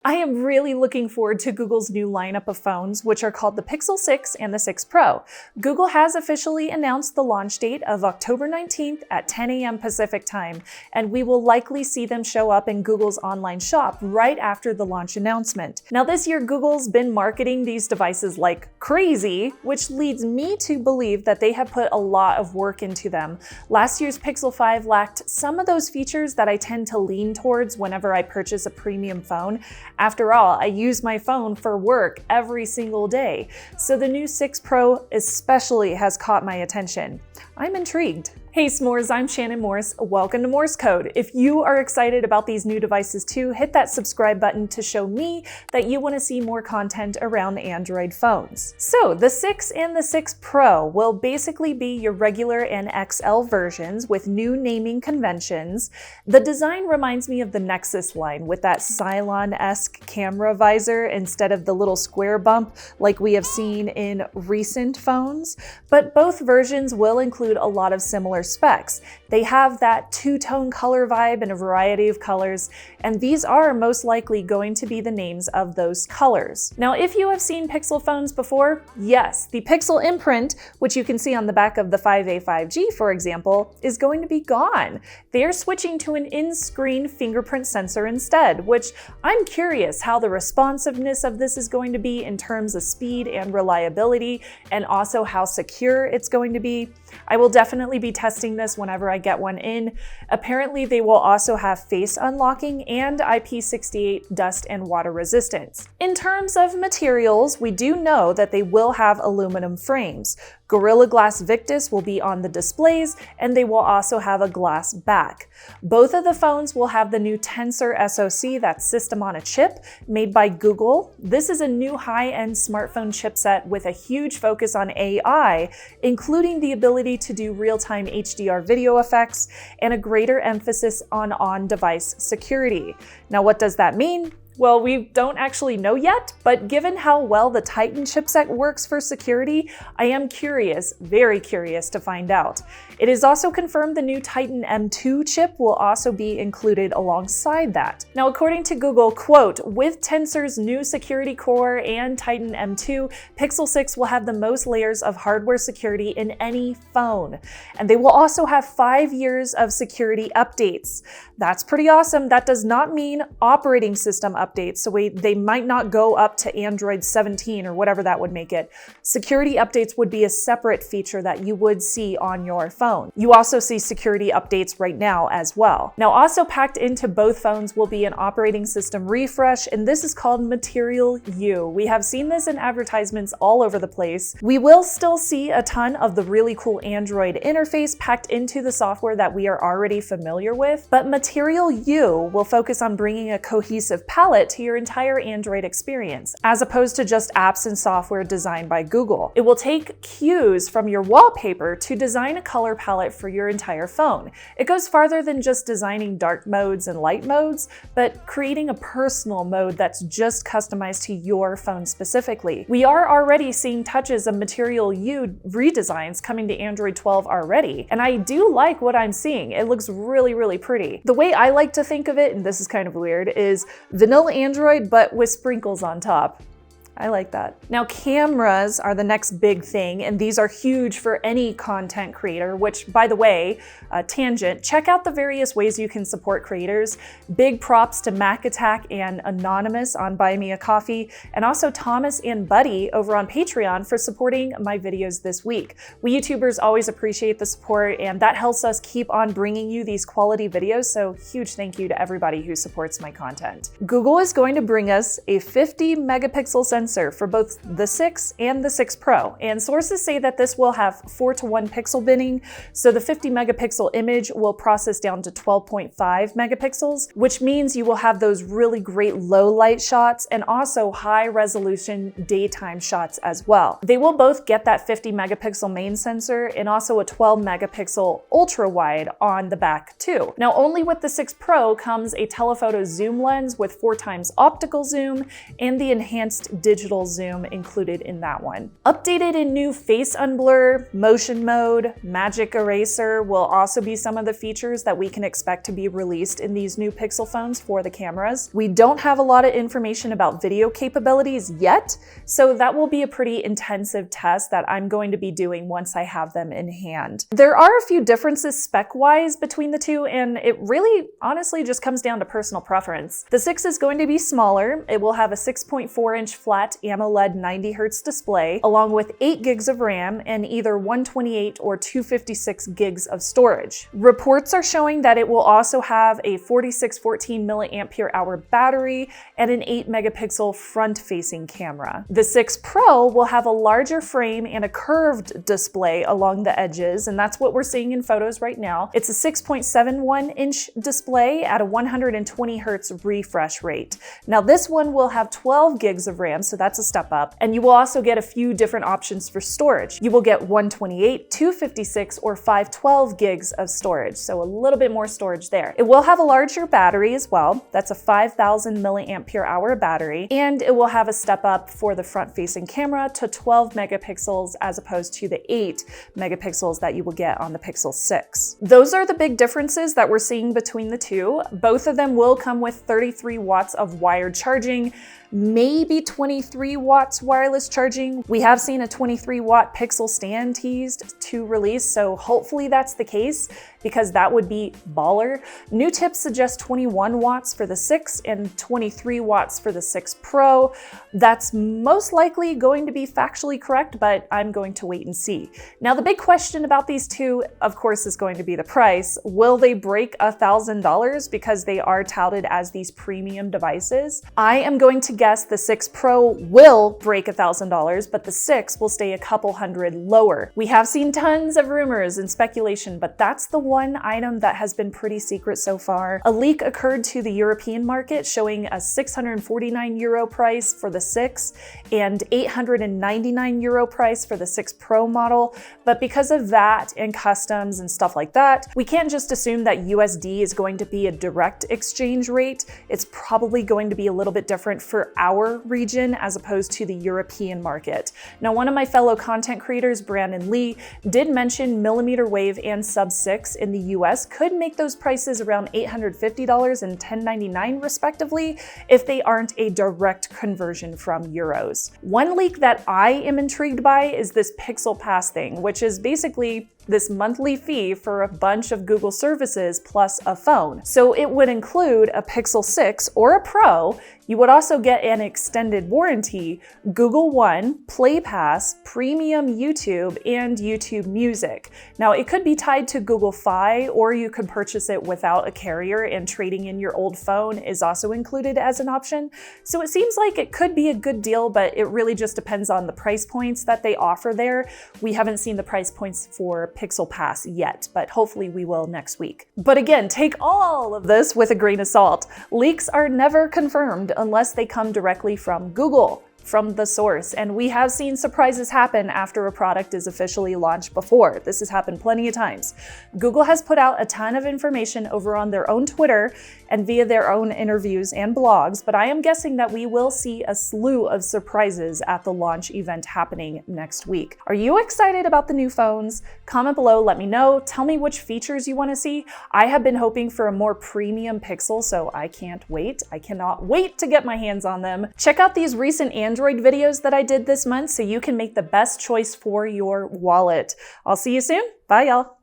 I am really looking forward to Google's new lineup of phones, which are called the Pixel 6 and the 6 Pro. Google has officially announced the launch date of October 19th at 10 a.m. Pacific time, and we will likely see them show up in Google's online shop right after the launch announcement. Now this year, Google's been marketing these devices like crazy, which leads me to believe that they have put a lot of work into them. Last year's Pixel 5 lacked some of those features that I tend to lean towards whenever I purchase a premium phone. After all, I use my phone for work every single day, so the new 6 Pro especially has caught my attention. I'm intrigued. Hey s'mores, I'm Shannon Morse. Welcome to Morse Code. If you are excited about these new devices too, hit that subscribe button to show me that you want to see more content around Android phones. So the 6 and the 6 Pro will basically be your regular and XL versions with new naming conventions. The design reminds me of the Nexus line with that Cylon-esque camera visor instead of the little square bump like we have seen in recent phones. But both versions will include a lot of similar specs. They have that two-tone color vibe in a variety of colors, and these are most likely going to be the names of those colors. Now, if you have seen Pixel phones before, yes, the Pixel imprint, which you can see on the back of the 5A 5G, for example, is going to be gone. They're switching to an in-screen fingerprint sensor instead, which I'm curious how the responsiveness of this is going to be in terms of speed and reliability, and also how secure it's going to be. I will definitely be testing this whenever I get one in. Apparently, they will also have face unlocking and IP68 dust and water resistance. In terms of materials, we do know that they will have aluminum frames. Gorilla Glass Victus will be on the displays, and they will also have a glass back. Both of the phones will have the new Tensor SoC, that's system on a chip, made by Google. This is a new high-end smartphone chipset with a huge focus on AI, including the ability to do real-time HDR video effects and a greater emphasis on on-device security. Now, what does that mean? Well, we don't actually know yet, but given how well the Titan chipset works for security, I am curious, very curious to find out. It is also confirmed the new Titan M2 chip will also be included alongside that. Now, according to Google, quote, with Tensor's new security core and Titan M2, Pixel 6 will have the most layers of hardware security in any phone. And they will also have 5 years of security updates. That's pretty awesome. That does not mean operating system updates, so they might not go up to Android 17 or whatever that would make it. Security updates would be a separate feature that you would see on your phone. You also see security updates right now as well. Now, also packed into both phones will be an operating system refresh, and this is called Material U. We have seen this in advertisements all over the place. We will still see a ton of the really cool Android interface packed into the software that we are already familiar with, but Material U will focus on bringing a cohesive palette to your entire Android experience, as opposed to just apps and software designed by Google. It will take cues from your wallpaper to design a color palette for your entire phone. It goes farther than just designing dark modes and light modes, but creating a personal mode that's just customized to your phone specifically. We are already seeing touches of Material U redesigns coming to Android 12 already, and I do like what I'm seeing. It looks really, really pretty. The way I like to think of it, and this is kind of weird, is vanilla Android, but with sprinkles on top. I like that. Now, cameras are the next big thing, and these are huge for any content creator, which, by the way, tangent, check out the various ways you can support creators. Big props to Mac Attack and Anonymous on Buy Me a Coffee, and also Thomas and Buddy over on Patreon for supporting my videos this week. We YouTubers always appreciate the support, and that helps us keep on bringing you these quality videos, so huge thank you to everybody who supports my content. Google is going to bring us a 50 megapixel sensor for both the 6 and the 6 Pro, and sources say that this will have 4:1 pixel binning, so the 50 megapixel image will process down to 12.5 megapixels, which means you will have those really great low light shots and also high resolution daytime shots as well. They will both get that 50 megapixel main sensor and also a 12 megapixel ultra wide on the back too. Now, only with the 6 Pro comes a telephoto zoom lens with 4x optical zoom and the enhanced digital digital zoom included in that one. Updated in new face unblur, motion mode, magic eraser will also be some of the features that we can expect to be released in these new Pixel phones for the cameras. We don't have a lot of information about video capabilities yet, so that will be a pretty intensive test that I'm going to be doing once I have them in hand. There are a few differences spec-wise between the two, and it really honestly just comes down to personal preference. The 6 is going to be smaller. It will have a 6.4-inch flat AMOLED 90Hz display, along with 8 gigs of RAM and either 128 or 256 gigs of storage. Reports are showing that it will also have a 4614 mAh battery and an 8 megapixel front-facing camera. The 6 Pro will have a larger frame and a curved display along the edges, and that's what we're seeing in photos right now. It's a 6.71-inch display at a 120 Hz refresh rate. Now this one will have 12 gigs of RAM, so that's a step up, and you will also get a few different options for storage. You will get 128, 256, or 512 gigs of storage, so a little bit more storage there. It will have a larger battery as well. That's a 5000 mAh battery, and it will have a step up for the front-facing camera to 12 megapixels as opposed to the 8 megapixels that you will get on the Pixel 6. Those are the big differences that we're seeing between the two. Both of them will come with 33 watts of wired charging, maybe 23 watts wireless charging. We have seen a 23-watt Pixel stand teased to release, so hopefully that's the case because that would be baller. New tips suggest 21 watts for the 6 and 23 watts for the 6 Pro. That's most likely going to be factually correct, but I'm going to wait and see. Now, the big question about these two, of course, is going to be the price. Will they break $1,000 because they are touted as these premium devices? I am going to guess the 6 Pro will break $1,000, but the 6 will stay a couple hundred lower. We have seen tons of rumors and speculation, but that's the one item that has been pretty secret so far. A leak occurred to the European market showing a 649 euro price for the 6 and 899 euro price for the 6 Pro model, but because of that and customs and stuff like that, we can't just assume that USD is going to be a direct exchange rate. It's probably going to be a little bit different for our region as opposed to the European market. Now, one of my fellow content creators, Brandon Lee, did mention millimeter wave and sub 6 in the US could make those prices around $850 and $1099 respectively if they aren't a direct conversion from euros. One leak that I am intrigued by is this Pixel Pass thing, which is basically this monthly fee for a bunch of Google services plus a phone. So it would include a Pixel 6 or a Pro. You would also get an extended warranty, Google One, Play Pass, Premium YouTube, and YouTube Music. Now, it could be tied to Google Fi, or you could purchase it without a carrier, and trading in your old phone is also included as an option. So it seems like it could be a good deal, but it really just depends on the price points that they offer there. We haven't seen the price points for Pixel Pass yet, but hopefully we will next week. But again, take all of this with a grain of salt. Leaks are never confirmed unless they come directly from Google, from the source. And we have seen surprises happen after a product is officially launched before. This has happened plenty of times. Google has put out a ton of information over on their own Twitter and via their own interviews and blogs, but I am guessing that we will see a slew of surprises at the launch event happening next week. Are you excited about the new phones? Comment below, let me know. Tell me which features you want to see. I have been hoping for a more premium Pixel, so I can't wait. I cannot wait to get my hands on them. Check out these recent Android videos that I did this month so you can make the best choice for your wallet. I'll see you soon. Bye, y'all.